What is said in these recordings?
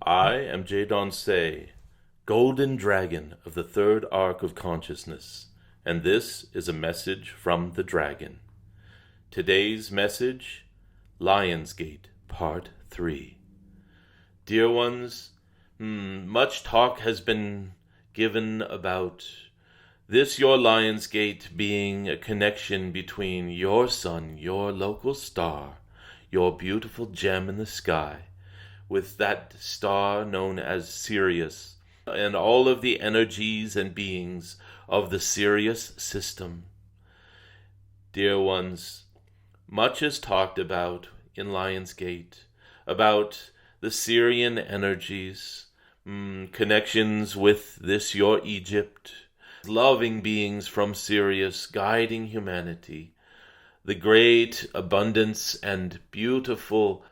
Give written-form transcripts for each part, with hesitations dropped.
I am Jadon Say, Golden Dragon of the Third Arc of Consciousness, and this is a message from the Dragon. Today's message, Lionsgate, Part 3. Dear ones, much talk has been given about this your Lionsgate being a connection between your sun, your local star, your beautiful gem in the sky, with that star known as Sirius, and all of the energies and beings of the Sirius system. Dear ones, much is talked about in Lionsgate, about the Sirian energies, connections with this your Egypt, loving beings from Sirius guiding humanity, the great abundance and beautiful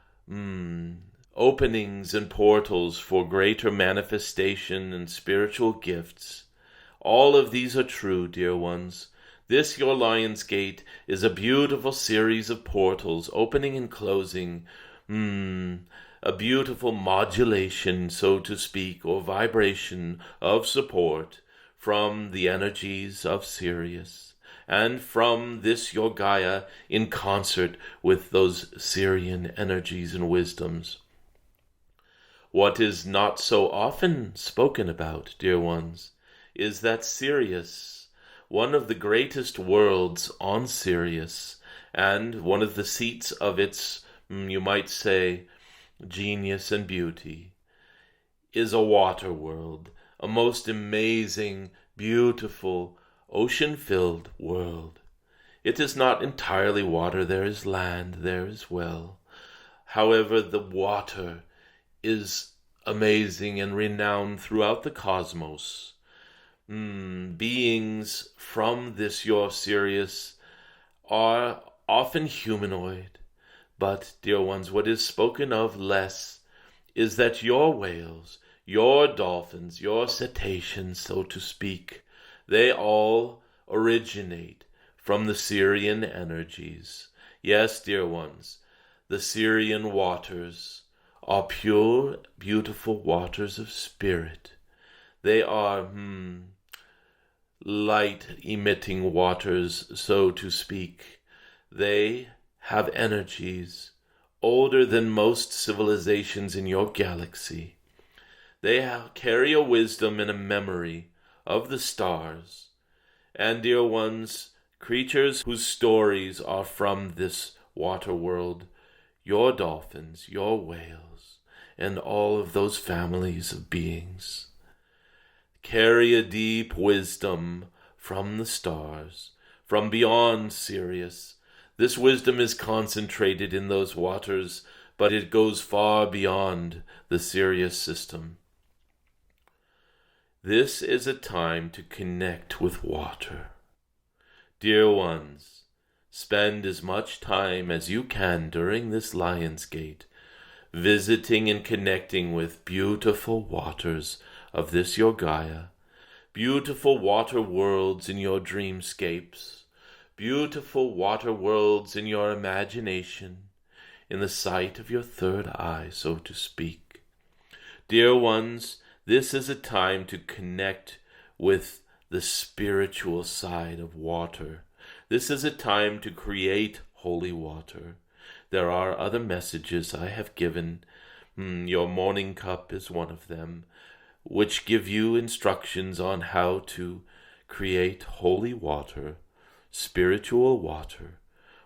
openings and portals for greater manifestation and spiritual gifts. All of these are true, dear ones. This, your Lionsgate, is a beautiful series of portals opening and closing, a beautiful modulation, so to speak, or vibration of support from the energies of Sirius, and from this your Gaia in concert with those Sirian energies and wisdoms. What is not so often spoken about, dear ones, is that Sirius, one of the greatest worlds on Sirius, and one of the seats of its, you might say, genius and beauty, is a water world, a most amazing, beautiful, ocean-filled world. It is not entirely water. There is land there as well. However, the water is amazing and renowned throughout the cosmos. Beings from this your Sirius are often humanoid, but, dear ones, what is spoken of less is that your whales, your dolphins, your cetaceans, so to speak, they all originate from the Sirian energies. Yes, dear ones, the Sirian waters are pure, beautiful waters of spirit. They are light-emitting waters, so to speak. They have energies older than most civilizations in your galaxy. They carry a wisdom and a memory of the stars. And, dear ones, creatures whose stories are from this water world, your dolphins, your whales, and all of those families of beings, carry a deep wisdom from the stars, from beyond Sirius. This wisdom is concentrated in those waters, but it goes far beyond the Sirius system. This is a time to connect with water. Dear ones, spend as much time as you can during this Lionsgate, visiting and connecting with beautiful waters of this your Gaia, beautiful water worlds in your dreamscapes, beautiful water worlds in your imagination, in the sight of your third eye, so to speak. Dear ones, this is a time to connect with the spiritual side of water. This is a time to create holy water. There are other messages I have given. Your morning cup is one of them, which give you instructions on how to create holy water, spiritual water,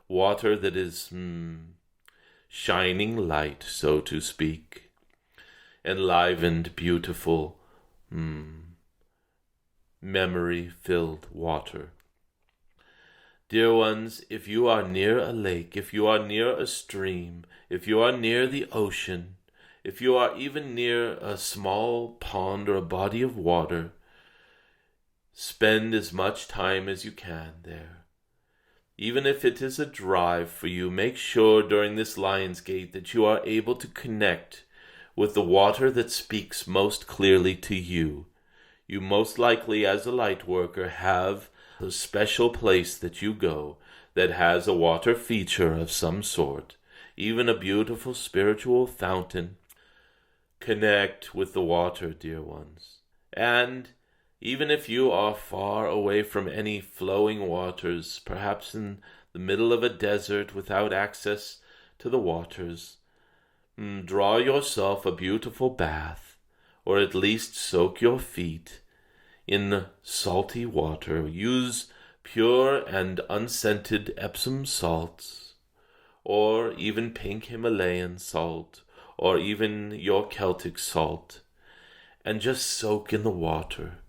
water that is shining light, so to speak, enlivened, beautiful, memory-filled water. Dear ones, if you are near a lake, if you are near a stream, if you are near the ocean, if you are even near a small pond or a body of water, spend as much time as you can there. Even if it is a drive for you, make sure during this Lionsgate that you are able to connect with the water that speaks most clearly to you. You most likely, as a light worker, have a special place that you go that has a water feature of some sort, even a beautiful spiritual fountain. Connect with the water, dear ones. And even if you are far away from any flowing waters, perhaps in the middle of a desert without access to the waters, draw yourself a beautiful bath, or at least soak your feet in salty water. Use pure and unscented Epsom salts, or even pink Himalayan salt, or even your Celtic salt, and just soak in the water.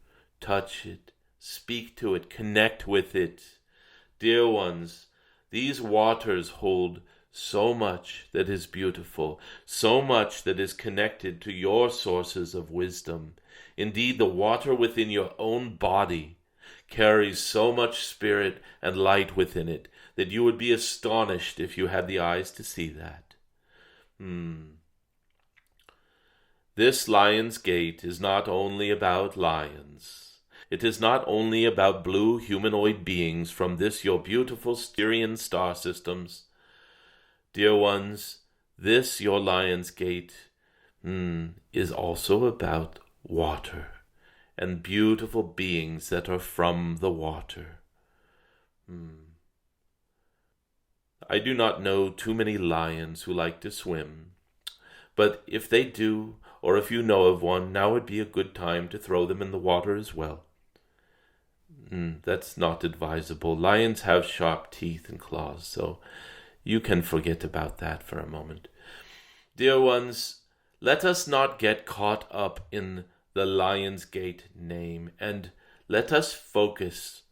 Touch it, speak to it, connect with it. Dear ones, these waters hold so much that is beautiful, so much that is connected to your sources of wisdom. Indeed, the water within your own body carries so much spirit and light within it that you would be astonished if you had the eyes to see that. This Lion's Gate is not only about lions. It is not only about blue humanoid beings from this your beautiful Sirian star systems. Dear ones, this your Lion's Gate is also about water and beautiful beings that are from the water. I do not know too many lions who like to swim, but if they do, or if you know of one, now would be a good time to throw them in the water as well. That's not advisable. Lions have sharp teeth and claws, so you can forget about that for a moment. Dear ones, let us not get caught up in the Lion's Gate name, and let us focus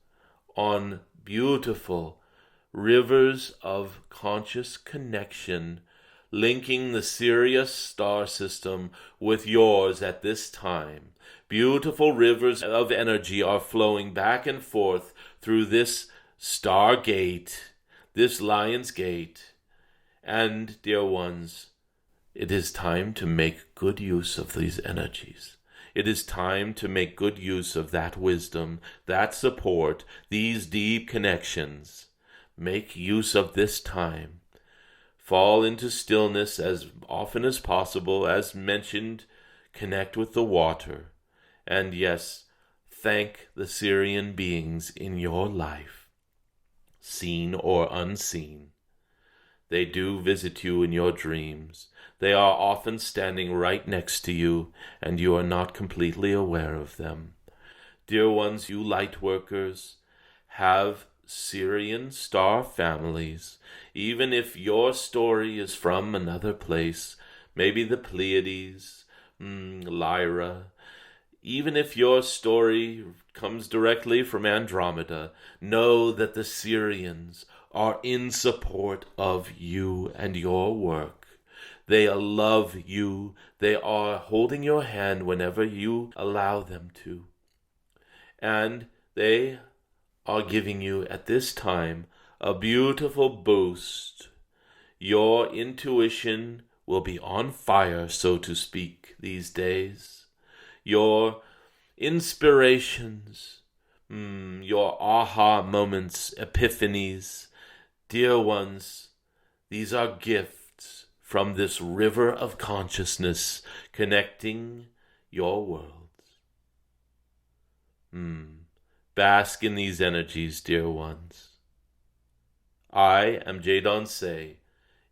on beautiful rivers of conscious connection, linking the Sirius star system with yours at this time. Beautiful rivers of energy are flowing back and forth through this star gate, this Lion's Gate. And, dear ones, it is time to make good use of these energies. It is time to make good use of that wisdom, that support, these deep connections. Make use of this time. Fall into stillness as often as possible. As mentioned, connect with the water. And yes, thank the Sirian beings in your life, seen or unseen. They do visit you in your dreams. They are often standing right next to you, and you are not completely aware of them. Dear ones, you light workers have Sirian star families. Even if your story is from another place, maybe the Pleiades, Lyra, even if your story comes directly from Andromeda, know that the Sirians are in support of you and your work. They love you. They are holding your hand whenever you allow them to. And they are giving you at this time a beautiful boost. Your intuition will be on fire, so to speak, these days. Your inspirations, your aha moments, epiphanies, dear ones, these are gifts from this river of consciousness connecting your worlds. Bask in these energies, dear ones. I am Jadon Secontinues,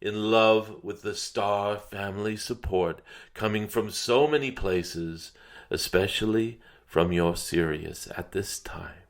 in love with the star family support coming from so many places, especially from your Sirius at this time.